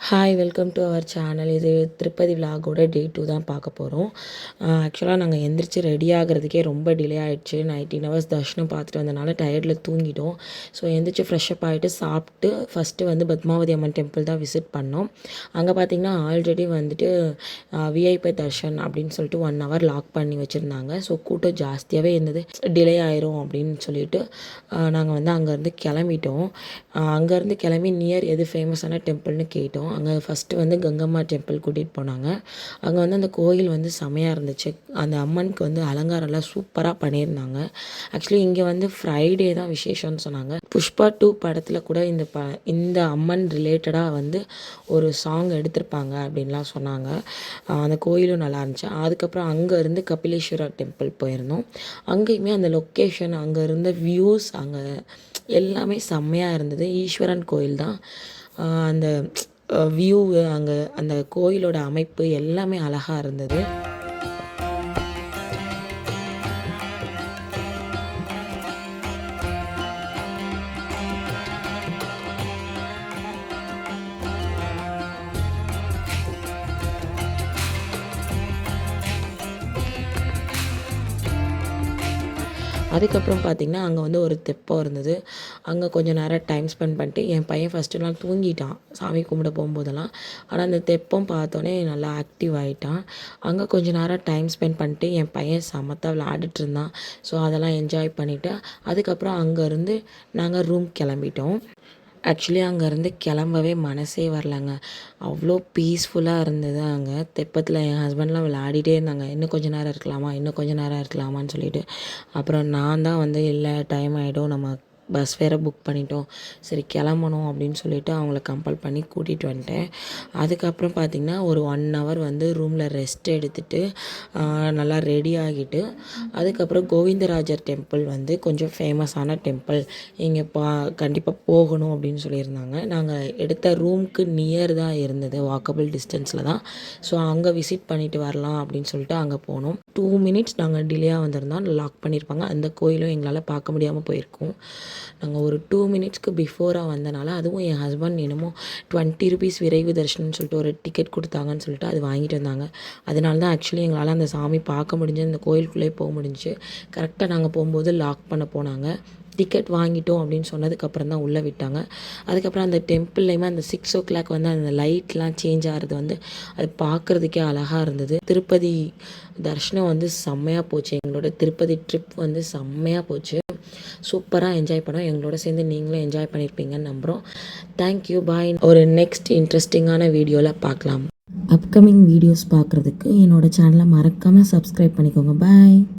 Hi welcome to our channel. இது திருப்பதி விலாகோட டே 2 தான் பார்க்க போகிறோம். ஆக்சுவலாக நாங்கள் எந்திரிச்சு ரெடி ஆகிறதுக்கே ரொம்ப டிலே ஆகிடுச்சு. 19 ஹவர்ஸ் தர்ஷனம் பார்த்துட்டு வந்தனால டயர்டில் தூங்கிட்டோம். ஸோ எந்திரிச்சு ஃப்ரெஷ்அப் ஆகிட்டு சாப்பிட்டு ஃபஸ்ட்டு வந்து பத்மாவதி அம்மன் டெம்பிள் தான் விசிட் பண்ணோம். அங்கே பார்த்திங்கன்னா ஆல்ரெடி வந்துட்டு விஐபி தர்ஷன் அப்படின்னு சொல்லிட்டு 1 hour லாக் பண்ணி வச்சுருந்தாங்க. ஸோ கூட்டம் ஜாஸ்தியாகவே இருந்தது. டிலே ஆயிரும் அப்படின்னு சொல்லிட்டு நாங்கள் வந்து அங்கேருந்து கிளம்பிட்டோம். அங்கேருந்து கிளம்பி நியர் எது ஃபேமஸான டெம்பிள்னு கேட்டோம். அங்கே ஃபஸ்ட்டு வந்து கங்கம்மா டெம்பிள் கூட்டிகிட்டு போனாங்க. அங்கே வந்து அந்த கோயில் வந்து செமையாக இருந்துச்சு. அந்த அம்மனுக்கு வந்து அலங்காரம்லாம் சூப்பராக பண்ணியிருந்தாங்க. ஆக்சுவலி இங்கே வந்து ஃப்ரைடே தான் விசேஷம்னு சொன்னாங்க. புஷ்பா 2 படத்தில் கூட இந்த அம்மன் ரிலேட்டடாக வந்து ஒரு சாங் எடுத்திருப்பாங்க அப்படின்லாம் சொன்னாங்க. அந்த கோயிலும் நல்லா இருந்துச்சு. அதுக்கப்புறம் அங்கே இருந்து கபிலேஸ்வரர் டெம்பிள் போயிருந்தோம். அங்கேயுமே அந்த லொக்கேஷன், அங்கே இருந்த வியூஸ், அங்கே எல்லாமே செம்மையாக இருந்தது. ஈஸ்வரன் கோயில் தான். அந்த வியூ, அங்கே அந்த கோயிலோட அமைப்பு எல்லாமே அழகாக இருந்தது. அதுக்கப்புறம் பார்த்திங்கன்னா அங்கே வந்து ஒரு தெப்பம் இருந்தது. அங்கே கொஞ்சம் நேரம் டைம் ஸ்பெண்ட் பண்ணிட்டு என் பையன் ஃபஸ்ட்டு நாள் தூங்கிட்டான் சாமி கும்பிட போகும்போதெல்லாம். ஆனால் அந்த தெப்பம் பார்த்தோன்னே நல்லா ஆக்டிவ் ஆகிட்டான். அங்கே கொஞ்சம் நேரம் டைம் ஸ்பெண்ட் பண்ணிட்டு என் பையன் சமத்தாக விளையாடிட்டு இருந்தான். ஸோ அதெல்லாம் என்ஜாய் பண்ணிவிட்டு அதுக்கப்புறம் அங்கேருந்து நாங்கள் ரூம் கிளம்பிட்டோம். ஆக்சுவலி அங்கேருந்து கிளம்பவே மனசே வரலங்க. அவ்வளோ பீஸ்ஃபுல்லாக இருந்தது. அங்கே தெப்பத்தில் என் ஹஸ்பண்ட்லாம் விளையாடிட்டே இருந்தாங்க. இன்னும் கொஞ்சம் நேரம் இருக்கலாமா, இன்னும் கொஞ்சம் நேரம் இருக்கலாமான்னு சொல்லிட்டு. அப்புறம் நான் தான் வந்து இல்லை டைம் ஆகிடும், நம்ம பஸ் வேறு புக் பண்ணிட்டோம், சரி கிளம்பணும் அப்படின்னு சொல்லிவிட்டு அவங்கள கம்பல் பண்ணி கூட்டிகிட்டு வந்துட்டேன். அதுக்கப்புறம் பார்த்திங்கன்னா ஒரு 1 hour வந்து ரூமில் ரெஸ்ட் எடுத்துகிட்டு நல்லா ரெடி ஆகிட்டு அதுக்கப்புறம் கோவிந்தராஜர் டெம்பிள் வந்து கொஞ்சம் ஃபேமஸான டெம்பிள், இங்கே கண்டிப்பாக போகணும் அப்படின்னு சொல்லியிருந்தாங்க. நாங்கள் எடுத்த ரூமுக்கு நியர் தான் இருந்தது, வாக்கபிள் டிஸ்டன்ஸில் தான். ஸோ அங்கே விசிட் பண்ணிவிட்டு வரலாம் அப்படின்னு சொல்லிட்டு அங்கே போனோம். 2 minutes நாங்கள் டிலேயாக வந்திருந்தோம், லாக் பண்ணியிருப்பாங்க. அந்த கோயிலும் எங்களால் பார்க்க முடியாமல் போயிருக்கோம். நாங்கள் ஒரு 2 minutesக்கு பிஃபோராக வந்தனால, அதுவும் என் ஹஸ்பண்ட் என்னமோ 20 rupees விரைவு தரிசனம்னு சொல்லிட்டு ஒரு டிக்கெட் கொடுத்தாங்கன்னு சொல்லிட்டு அது வாங்கிட்டு வந்தாங்க. அதனால தான் ஆக்சுவலி எங்களால் அந்த சாமி பார்க்க முடிஞ்சு, அந்த கோயிலுக்குள்ளே போக முடிஞ்சு. கரெக்டாக நாங்கள் போகும்போது லாக் பண்ண போனாங்க. டிக்கெட் வாங்கிட்டோம் அப்படின்னு சொன்னதுக்கப்புறம் தான் உள்ளே விட்டாங்க. அதுக்கப்புறம் அந்த டெம்பிள்லேயுமே அந்த 6 o'clock வந்து அந்த லைட்லாம் சேஞ்ச் ஆகிறது வந்து அது பார்க்குறதுக்கே அழகாக இருந்தது. திருப்பதி தர்ஷனம் வந்து செம்மையாக போச்சு. எங்களோட திருப்பதி ட்ரிப் வந்து செம்மையாக போச்சு. சூப்பராக என்ஜாய் பண்ணோம். எங்களோட சேர்ந்து நீங்களும் என்ஜாய் பண்ணியிருப்பீங்கன்னு நம்புகிறோம். தேங்க்யூ, பாய். ஒரு நெக்ஸ்ட் இன்ட்ரெஸ்டிங்கான வீடியோவில் பார்க்கலாம். அப்கமிங் வீடியோஸ் பார்க்குறதுக்கு என்னோடய சேனலை மறக்காமல் சப்ஸ்கிரைப் பண்ணிக்கோங்க. பாய்.